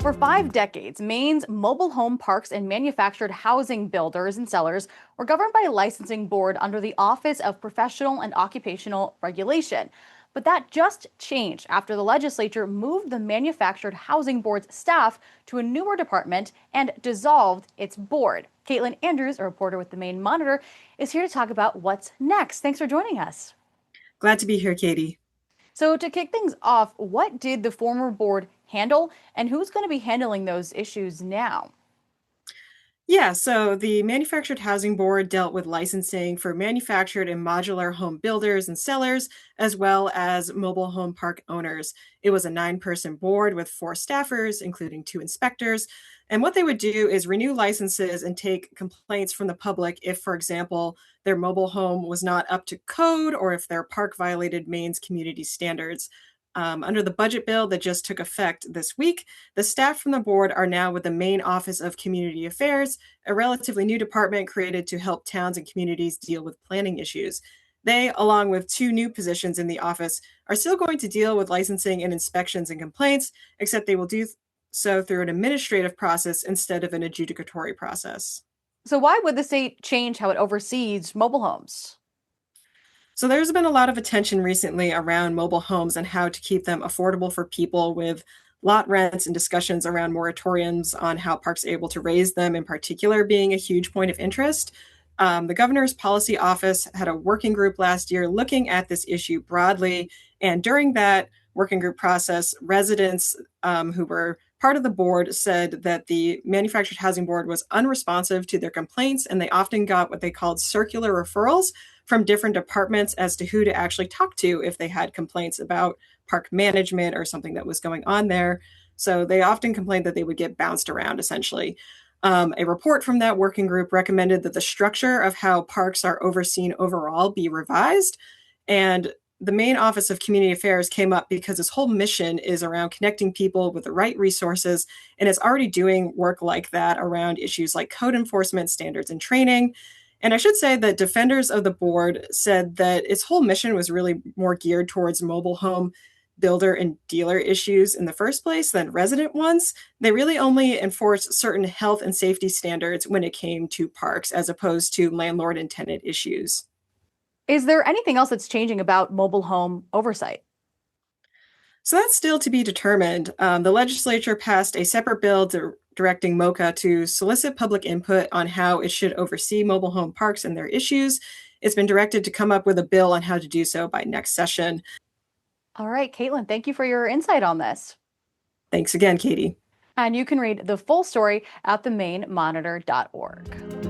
For 5 decades, Maine's mobile home parks and manufactured housing builders and sellers were governed by a licensing board under the Office of Professional and Occupational Regulation. But that just changed after the legislature moved the Manufactured Housing Board's staff to a newer department and dissolved its board. Caitlin Andrews, a reporter with the Maine Monitor, is here to talk about what's next. Thanks for joining us. Glad to be here, Katie. So, to kick things off, what did the former board handle, and who's going to be handling those issues now? Yeah, so the Manufactured Housing Board dealt with licensing for manufactured and modular home builders and sellers, as well as mobile home park owners. It was a 9-person board with 4 staffers, including 2 inspectors. And what they would do is renew licenses and take complaints from the public if, for example, their mobile home was not up to code or if their park violated Maine's community standards. Under the budget bill that just took effect this week, the staff from the board are now with the Maine Office of Community Affairs, a relatively new department created to help towns and communities deal with planning issues. They, along with 2 new positions in the office, are still going to deal with licensing and inspections and complaints, except they will do so through an administrative process instead of an adjudicatory process. So, why would the state change how it oversees mobile homes? So there's been a lot of attention recently around mobile homes and how to keep them affordable for people with lot rents and discussions around moratoriums on how parks are able to raise them, in particular, being a huge point of interest. The governor's policy office had a working group last year looking at this issue broadly. And during that working group process, residents who were part of the board said that the Manufactured Housing Board was unresponsive to their complaints, and they often got what they called circular referrals from different departments as to who to actually talk to if they had complaints about park management or something that was going on there. So they often complained that they would get bounced around, essentially. A report from that working group recommended that the structure of how parks are overseen overall be revised. And the Maine Office of Community Affairs came up because its whole mission is around connecting people with the right resources, and it's already doing work like that around issues like code enforcement, standards, and training. And I should say that defenders of the board said that its whole mission was really more geared towards mobile home builder and dealer issues in the first place than resident ones. They really only enforced certain health and safety standards when it came to parks, as opposed to landlord and tenant issues. Is there anything else that's changing about mobile home oversight? So that's still to be determined. The legislature passed a separate bill directing MOCA to solicit public input on how it should oversee mobile home parks and their issues. It's been directed to come up with a bill on how to do so by next session. All right, Caitlin, thank you for your insight on this. Thanks again, Katie. And you can read the full story at the-maine-monitor.org.